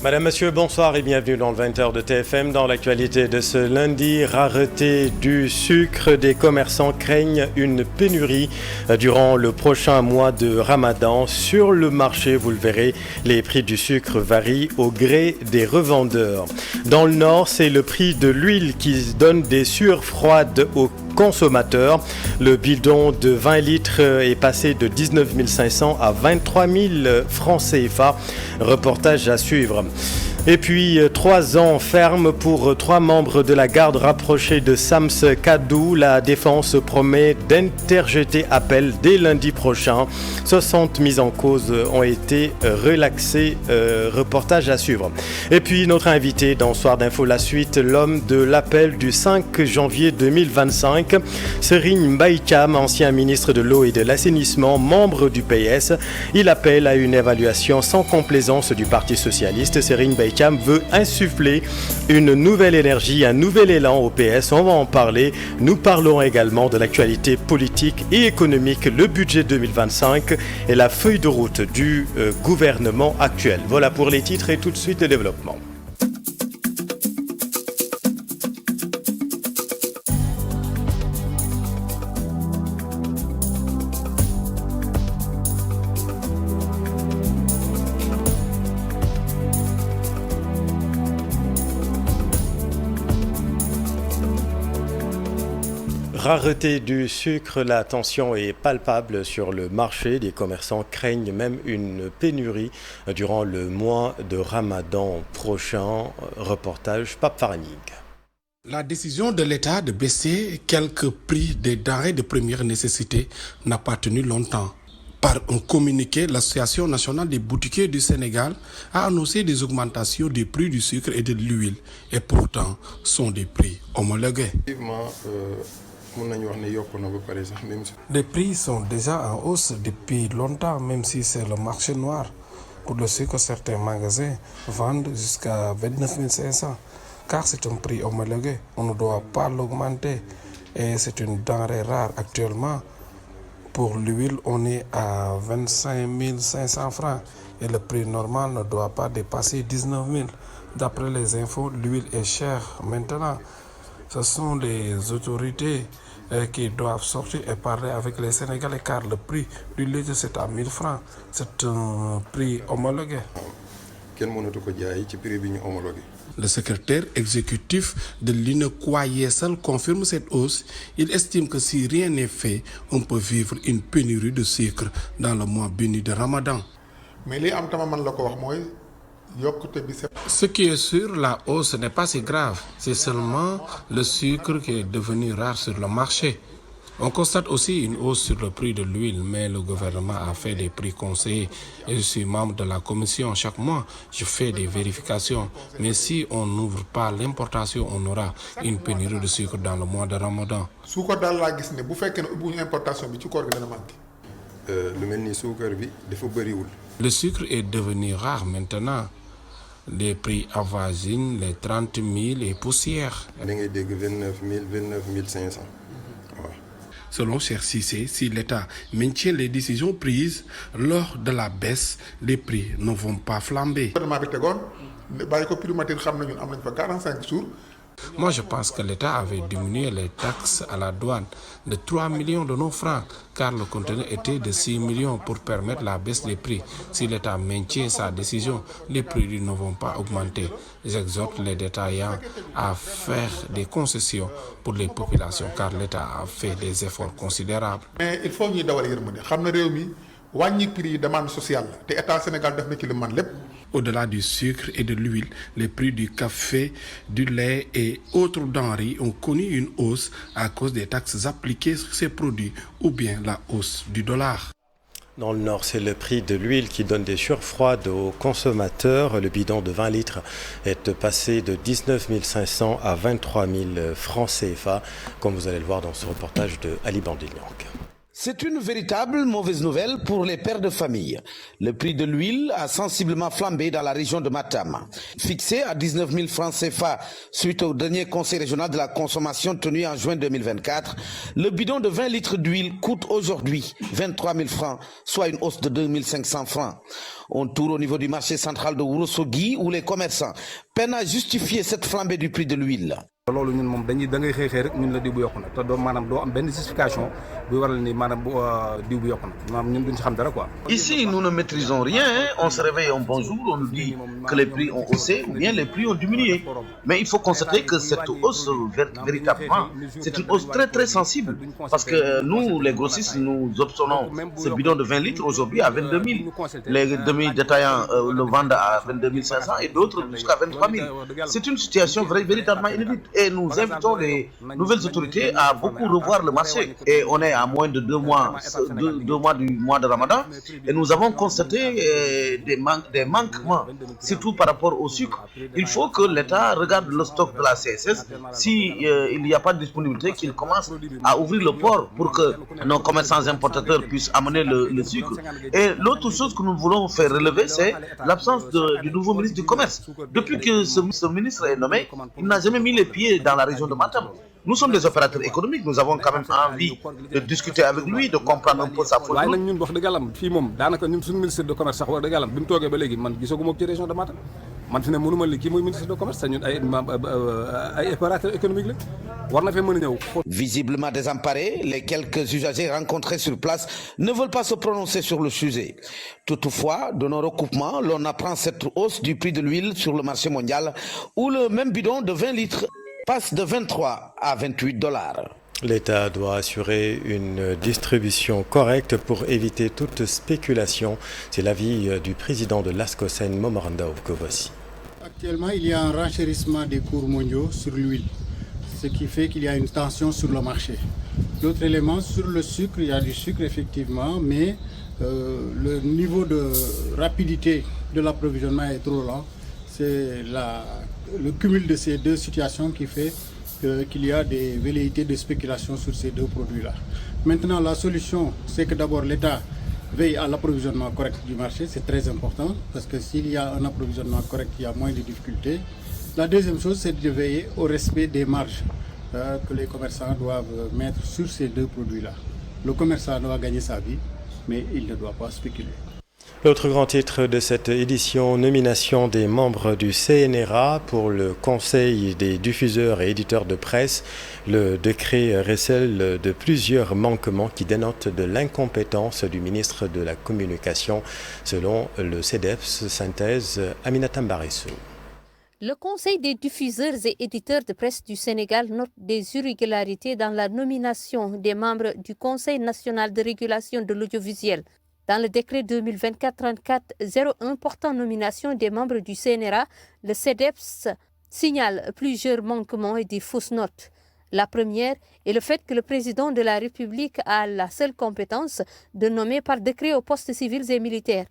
Madame, Monsieur, bonsoir et bienvenue dans le 20h de TFM. Dans l'actualité de ce lundi, rareté du sucre, des commerçants craignent une pénurie durant le prochain mois de Ramadan. Sur le marché, vous le verrez, les prix du sucre varient au gré des revendeurs. Dans le Nord, c'est le prix de l'huile qui donne des sueurs froides aux consommateurs. Le bidon de 20 litres est passé de 19 500 à 23 000 francs CFA. Reportage à suivre. Et puis, 3 ans ferme pour 3 membres de la garde rapprochée de Sams Kadou. La défense promet d'interjeter appel dès lundi prochain. 60 mises en cause ont été relaxées. Reportage à suivre. Et puis, notre invité dans Soir d'Info, la suite, l'homme de l'appel du 5 janvier 2025. Serigne Mbaye Thiam, ancien ministre de l'eau et de l'assainissement, membre du PS. Il appelle à une évaluation sans complaisance du Parti socialiste. Serigne Mbaye Thiam veut insuffler une nouvelle énergie, un nouvel élan au PS. On va en parler. Nous parlons également de l'actualité politique et économique, le budget 2025 et la feuille de route du gouvernement actuel. Voilà pour les titres et tout de suite le développement. Rareté du sucre, la tension est palpable sur le marché. Les commerçants craignent même une pénurie durant le mois de Ramadan prochain. Reportage Pape Faranig. La décision de l'État de baisser quelques prix des denrées de première nécessité n'a pas tenu longtemps. Par un communiqué, l'Association nationale des boutiquiers du Sénégal a annoncé des augmentations des prix du sucre et de l'huile. Et pourtant, sont des prix homologués. Les prix sont déjà en hausse depuis longtemps, même si c'est le marché noir. Pour le sucre, certains magasins vendent jusqu'à 29 500, car c'est un prix homologué. On ne doit pas l'augmenter et c'est une denrée rare actuellement. Pour l'huile, on est à 25 500 francs et le prix normal ne doit pas dépasser 19 000. D'après les infos, l'huile est chère maintenant. Ce sont les autorités qui doivent sortir et parler avec les Sénégalais car le prix du lait c'est à 1000 francs. C'est un prix homologué. Le secrétaire exécutif de l'UNECOA Yessal confirme cette hausse. Il estime que si rien n'est fait, on peut vivre une pénurie de sucre dans le mois béni de Ramadan. Ce qui est sûr, la hausse n'est pas si grave. C'est seulement le sucre qui est devenu rare sur le marché. On constate aussi une hausse sur le prix de l'huile, mais le gouvernement a fait des prix conseillés et je suis membre de la commission. Chaque mois, je fais des vérifications. Mais si on n'ouvre pas l'importation, on aura une pénurie de sucre dans le mois de Ramadan. Le sucre est devenu rare maintenant. Les prix avoisinent les 30 000 et poussières. 29 500. Selon Cheikh Cissé, si l'État maintient les décisions prises lors de la baisse, les prix ne vont pas flamber. Moi, je pense que l'État avait diminué les taxes à la douane de 3 millions de nos francs, car le conteneur était de 6 millions pour permettre la baisse des prix. Si l'État maintient sa décision, les prix ne vont pas augmenter. J'exhorte les détaillants à faire des concessions pour les populations, car l'État a fait des efforts considérables. Mais il faut que nous Au-delà du sucre et de l'huile, les prix du café, du lait et autres denrées ont connu une hausse à cause des taxes appliquées sur ces produits ou bien la hausse du dollar. Dans le Nord, c'est le prix de l'huile qui donne des sueurs froides aux consommateurs. Le bidon de 20 litres est passé de 19 500 à 23 000 francs CFA, comme vous allez le voir dans ce reportage de Ali Bandignac. C'est une véritable mauvaise nouvelle pour les pères de famille. Le prix de l'huile a sensiblement flambé dans la région de Matam. Fixé à 19 000 francs CFA suite au dernier conseil régional de la consommation tenu en juin 2024, le bidon de 20 litres d'huile coûte aujourd'hui 23 000 francs, soit une hausse de 2 500 francs. On tourne au niveau du marché central de Ourossogui où les commerçants peinent à justifier cette flambée du prix de l'huile. loolu ñun moom dañuy da ngay xëy rek ñun la diw bu yokku na te doo maanaam doo am benn justification buy waral ni maanaam diw bu yokku na maanaam ñun duñ ci xam dara quoi. Ici, nous ne maîtrisons rien. On se réveille un bon jour, on nous dit que les prix ont haussé ou bien les prix ont diminué. Mais il faut constater que cette hausse, véritablement, c'est une hausse très très sensible. Parce que nous, les grossistes, nous obtenons ce bidon de 20 litres aujourd'hui à 22 000. Les demi-détaillants le vendent à 22 500 et d'autres jusqu'à 23 000. C'est une situation véritablement inédite. Et nous invitons les nouvelles autorités à beaucoup revoir le marché. Et on est à moins de 2 mois du mois de Ramadan. Et nous avons constaté des manquements, surtout par rapport au sucre. Il faut que l'État regarde le stock de la CSS. Si il n'y a pas de disponibilité, qu'il commence à ouvrir le port pour que nos commerçants importateurs puissent amener le sucre. Et l'autre chose que nous voulons faire relever, c'est l'absence du nouveau ministre du Commerce. Depuis que ce ministre est nommé, il n'a jamais mis les pieds dans la région de Matam. Nous sommes des opérateurs économiques, nous avons quand même envie de discuter avec lui, de comprendre un peu sa politique. waaye nag ñun wax dëgg yàlla fii moom daanaka ñun suñu ministre de commerce sax wax dëgg yàlla bi mu toogee ba léegi man gisaguma ko ci région de Matam man fi ne mënuma li kii mooy ministre de commerce te ñun ay opérateurs économiques la war na fee mën a ñëw. Visiblement désemparés, les quelques usagers rencontrés sur place ne veulent pas se prononcer sur le sujet. Toutefois, de nos recoupements, l'on apprend cette hausse du prix de l'huile sur le marché mondial où le même bidon de 20 litres passe de 23 à 28 $. L'État doit assurer une distribution correcte pour éviter toute spéculation. C'est l'avis du président de l'ASCOSEN, Momoranda Ovkovossi. Actuellement, il y a un renchérissement des cours mondiaux sur l'huile, ce qui fait qu'il y a une tension sur le marché. L'autre élément, sur le sucre, il y a du sucre effectivement, mais le niveau de rapidité de l'approvisionnement est trop lent. C'est le cumul de ces deux situations qui fait qu'il y a des velléités de spéculation sur ces deux produits-là. Maintenant, la solution, c'est que d'abord l'État veille à l'approvisionnement correct du marché, c'est très important, parce que s'il y a un approvisionnement correct, il y a moins de difficultés. La deuxième chose, c'est de veiller au respect des marges que les commerçants doivent mettre sur ces deux produits-là. Le commerçant doit gagner sa vie, mais il ne doit pas spéculer. L'autre grand titre de cette édition, nomination des membres du CNRA pour le Conseil des diffuseurs et éditeurs de presse. Le décret récèle de plusieurs manquements qui dénotent de l'incompétence du ministre de la Communication, selon le CEDEPS. Synthèse, Aminata Mbarissou. Le Conseil des diffuseurs et éditeurs de presse du Sénégal note des irrégularités dans la nomination des membres du Conseil national de régulation de l'audiovisuel. Dans le décret 2024-34-01 portant nomination des membres du CNRA, le CEDEPS signale plusieurs manquements et des fausses notes. La première est le fait que le président de la République a la seule compétence de nommer par décret aux postes civils et militaires.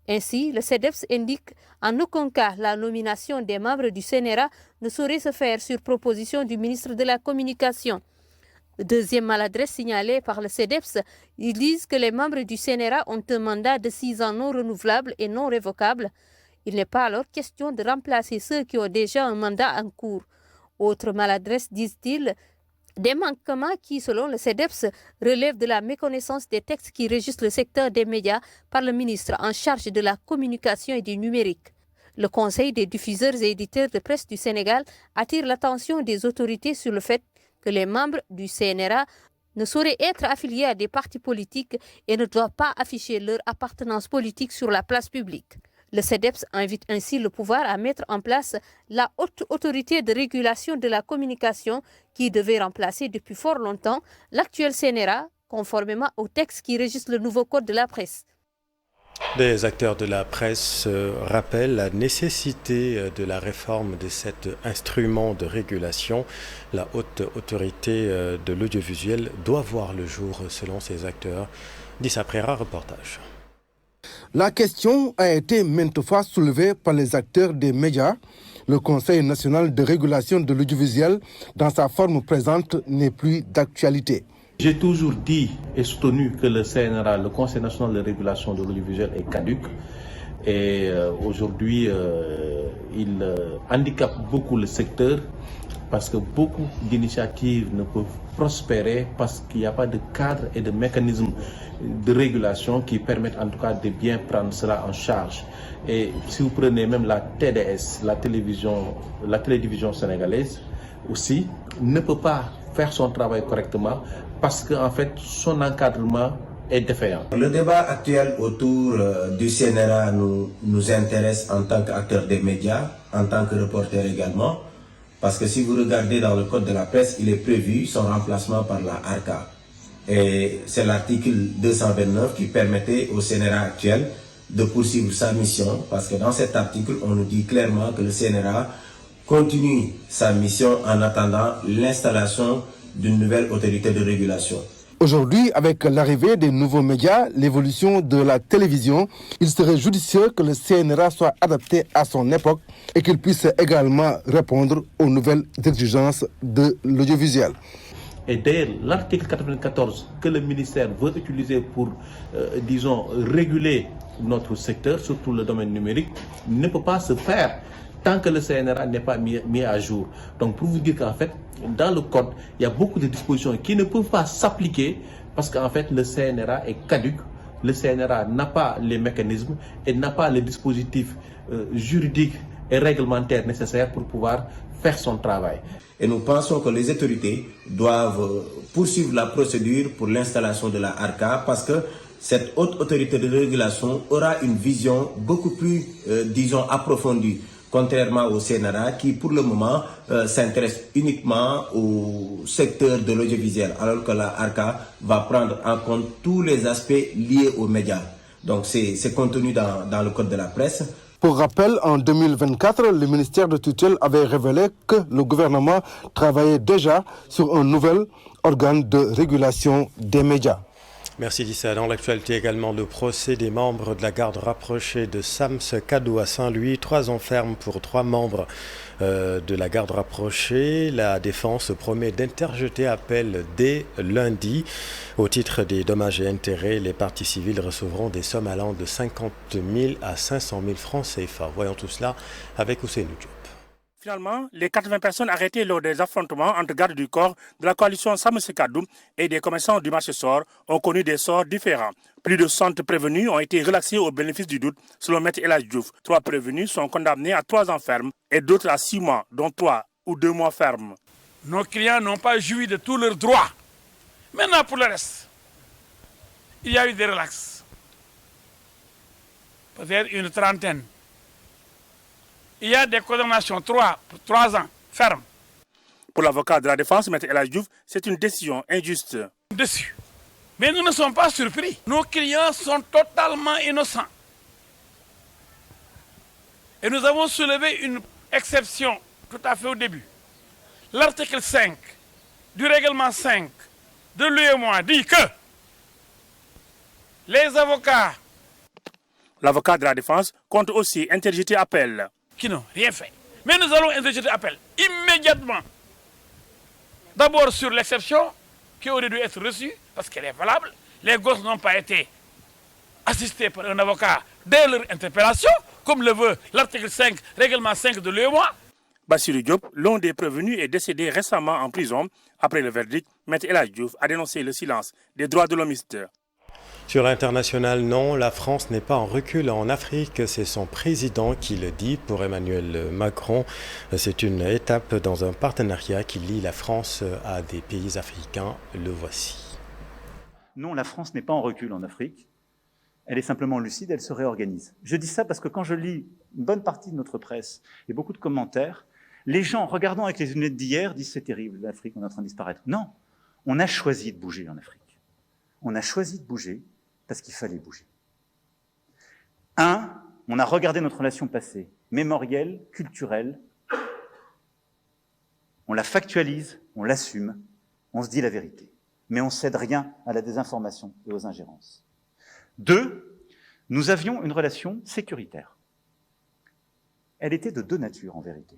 Ainsi, le CEDEPS indique en aucun cas la nomination des membres du CNRA ne saurait se faire sur proposition du ministre de la Communication. Deuxième maladresse signalée par le CEDEPS, ils disent que les membres du CNRA ont un mandat de 6 ans non renouvelable et non révocable. Il n'est pas alors question de remplacer ceux qui ont déjà un mandat en cours. Autre maladresse, disent-ils, des manquements qui, selon le CEDEPS, relèvent de la méconnaissance des textes qui régissent le secteur des médias par le ministre en charge de la communication et du numérique. Le Conseil des diffuseurs et éditeurs de presse du Sénégal attire l'attention des autorités sur le fait que les membres du CNRA ne sauraient être affiliés à des partis politiques et ne doivent pas afficher leur appartenance politique sur la place publique. Le CEDEPS invite ainsi le pouvoir à mettre en place la haute autorité de régulation de la communication qui devait remplacer depuis fort longtemps l'actuel CNRA, conformément au texte qui régisse le nouveau code de la presse. Des acteurs de la presse rappellent la nécessité de la réforme de cet instrument de régulation. La haute autorité de l'audiovisuel doit voir le jour selon ces acteurs. Dissa Prera, reportage. La question a été maintes fois soulevée par les acteurs des médias. Le Conseil national de régulation de l'audiovisuel, dans sa forme présente, n'est plus d'actualité. J'ai toujours dit et soutenu que le CNRA, le Conseil national de régulation de l'audiovisuel, est caduc. Et aujourd'hui, il handicape beaucoup le secteur parce que beaucoup d'initiatives ne peuvent prospérer parce qu'il n'y a pas de cadre et de mécanismes de régulation qui permettent en tout cas de bien prendre cela en charge. Et si vous prenez même la TDS, la télédivision sénégalaise aussi, ne peut pas faire son travail correctement parce qu'en fait son encadrement est défaillant. Le débat actuel autour du CNRA nous intéresse en tant qu'acteur des médias, en tant que reporter également, parce que si vous regardez dans le code de la presse, il est prévu son remplacement par la ARCA. Et c'est l'article 229 qui permettait au CNRA actuel de poursuivre sa mission, parce que dans cet article, on nous dit clairement que le CNRA continue sa mission en attendant l'installation d'une nouvelle autorité de régulation. Aujourd'hui, avec l'arrivée des nouveaux médias, l'évolution de la télévision, il serait judicieux que le CNRA soit adapté à son époque et qu'il puisse également répondre aux nouvelles exigences de l'audiovisuel. Et d'ailleurs, l'article 94 que le ministère veut utiliser pour, disons, réguler notre secteur, surtout le domaine numérique, ne peut pas se faire tant que le CNRA n'est pas mis à jour. Donc pour vous dire qu'en fait, dans le code, il y a beaucoup de dispositions qui ne peuvent pas s'appliquer parce qu'en fait, le CNRA est caduc, le CNRA n'a pas les mécanismes et n'a pas les dispositifs juridiques et réglementaires nécessaires pour pouvoir faire son travail. Et nous pensons que les autorités doivent poursuivre la procédure pour l'installation de la ARCA parce que cette haute autorité de régulation aura une vision beaucoup plus, disons, approfondie, contrairement au CNRA qui, pour le moment, s'intéresse uniquement au secteur de l'audiovisuel, alors que la ARCA va prendre en compte tous les aspects liés aux médias. Donc, c'est contenu dans le code de la presse. Pour rappel, en 2024, le ministère de tutelle avait révélé que le gouvernement travaillait déjà sur un nouvel organe de régulation des médias. Merci Dissa. Dans l'actualité également, le procès des membres de la garde rapprochée de Sams Kadou à Saint-Louis. 3 ans ferme pour 3 membres de la garde rapprochée. La défense promet d'interjeter appel dès lundi. Au titre des dommages et intérêts, les parties civiles recevront des sommes allant de 50 000 à 500 000 francs CFA. Voyons tout cela avec Ousseynou Diop. Finalement, les 80 personnes arrêtées lors des affrontements entre gardes du corps de la coalition Sams Kadou et des commerçants du marché Sor ont connu des sorts différents. Plus de 100 prévenus ont été relaxés au bénéfice du doute, selon Maître El Hadji Diouf. 3 prévenus sont condamnés à 3 ans ferme et d'autres à 6 mois, dont 3 ou 2 mois ferme. Nos clients n'ont pas joui de tous leurs droits. Maintenant, pour le reste, il y a eu des relax. Peut-être une trentaine. Il y a des condamnations, 3 pour 3 ans, ferme. Pour l'avocat de la défense, Maître El Hadji Diouf, c'est une décision injuste. Dessus. Mais nous ne sommes pas surpris. Nos clients sont totalement innocents. Et nous avons soulevé une exception tout à fait au début. L'article 5 du règlement 5 de l'UEMOA dit que les avocats... L'avocat de la défense compte aussi interjeter appel. Qui n'ont rien fait. Mais nous allons interjeter appel immédiatement. D'abord sur l'exception qui aurait dû être reçue parce qu'elle est valable. Les gosses n'ont pas été assistés par un avocat dès leur interpellation, comme le veut l'article 5, règlement 5 de l'UEMOA. Bassirou Diop, l'un des prévenus, est décédé récemment en prison. Après le verdict, Maître El Hadji Diouf a dénoncé le silence des droits de l'homiste. Sur l'international, non, la France n'est pas en recul en Afrique, c'est son président qui le dit. Pour Emmanuel Macron, c'est une étape dans un partenariat qui lie la France à des pays africains. Le voici. Non, la France n'est pas en recul en Afrique. Elle est simplement lucide, elle se réorganise. Je dis ça parce que quand je lis une bonne partie de notre presse et beaucoup de commentaires, les gens, regardant avec les lunettes d'hier, disent c'est terrible, l'Afrique, on est en train de disparaître. Non, on a choisi de bouger en Afrique. On a choisi de bouger parce qu'il fallait bouger. On a regardé notre relation passée, mémorielle, culturelle, on la factualise, on l'assume, on se dit la vérité. Mais on ne cède rien à la désinformation et aux ingérences. 2, nous avions une relation sécuritaire. Elle était de 2 natures en vérité.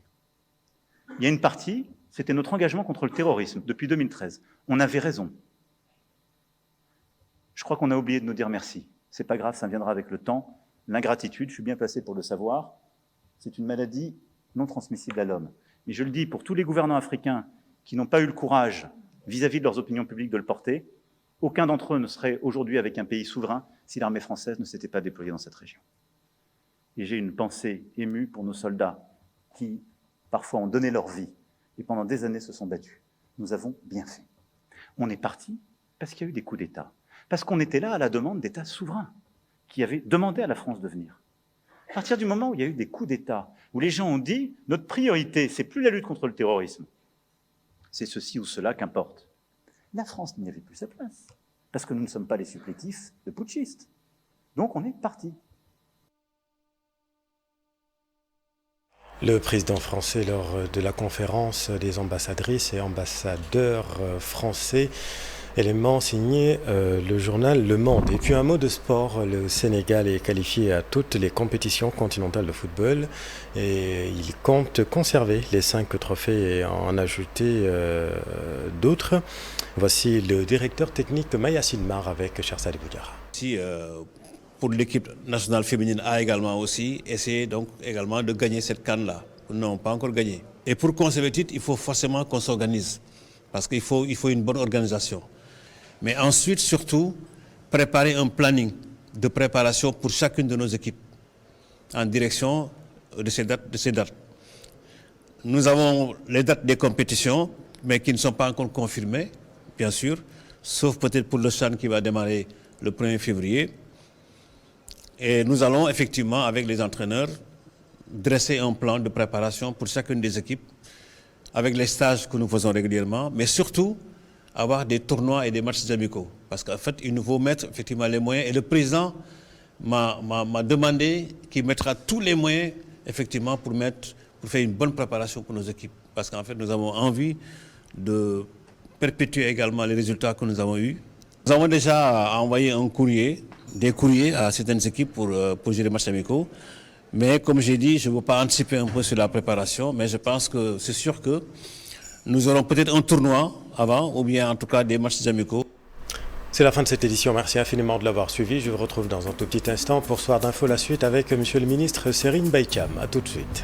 Il y a une partie, c'était notre engagement contre le terrorisme depuis 2013. On avait raison. Je crois qu'on a oublié de nous dire merci. C'est pas grave, ça viendra avec le temps. L'ingratitude, je suis bien placé pour le savoir, c'est une maladie non transmissible à l'homme. Mais je le dis pour tous les gouvernants africains qui n'ont pas eu le courage, vis-à-vis de leurs opinions publiques, de le porter, aucun d'entre eux ne serait aujourd'hui avec un pays souverain si l'armée française ne s'était pas déployée dans cette région. Et j'ai une pensée émue pour nos soldats qui, parfois, ont donné leur vie et pendant des années se sont battus. Nous avons bien fait. On est parti parce qu'il y a eu des coups d'État, parce qu'on était là à la demande d'États souverains qui avaient demandé à la France de venir. À partir du moment où il y a eu des coups d'État, où les gens ont dit « notre priorité, c'est plus la lutte contre le terrorisme, c'est ceci ou cela qu'importe », la France n'y avait plus sa place, parce que nous ne sommes pas les supplétifs de putschistes. Donc on est parti. Le président français, lors de la conférence des ambassadrices et ambassadeurs français, élément signé le journal Le Monde. Et puis un mot de sport, le Sénégal est qualifié à toutes les compétitions continentales de football et il compte conserver les 5 trophées et en ajouter d'autres. Voici le directeur technique Maya Silmar avec Chersali Boudjara. Pour l'équipe nationale féminine a également aussi essayé donc également de gagner cette CAN-là. Nous n'avons pas encore gagné. Et pour conserver le titre, il faut forcément qu'on s'organise. Parce qu'il faut une bonne organisation. Mais ensuite, surtout, préparer un planning de préparation pour chacune de nos équipes en direction de ces dates. Nous avons les dates des compétitions, mais qui ne sont pas encore confirmées, bien sûr, sauf peut-être pour le CHAN qui va démarrer le 1er février. Et nous allons effectivement, avec les entraîneurs, dresser un plan de préparation pour chacune des équipes, avec les stages que nous faisons régulièrement, mais surtout avoir des tournois et des matchs amicaux. Parce qu'en fait, il nous faut mettre effectivement les moyens. Et le président m'a demandé qu'il mettra tous les moyens, effectivement, pour faire une bonne préparation pour nos équipes. Parce qu'en fait, nous avons envie de perpétuer également les résultats que nous avons eus. Nous avons déjà envoyé des courriers à certaines équipes pour jouer les matchs amicaux. Mais comme j'ai dit, je ne veux pas anticiper un peu sur la préparation, mais je pense que c'est sûr que nous aurons peut-être un tournoi avant, ou bien en tout cas des matchs amicaux. C'est la fin de cette édition. Merci infiniment de l'avoir suivi. Je vous retrouve dans un tout petit instant pour Soir d'Info, la suite avec Monsieur le ministre Serine Baïkam. A tout de suite.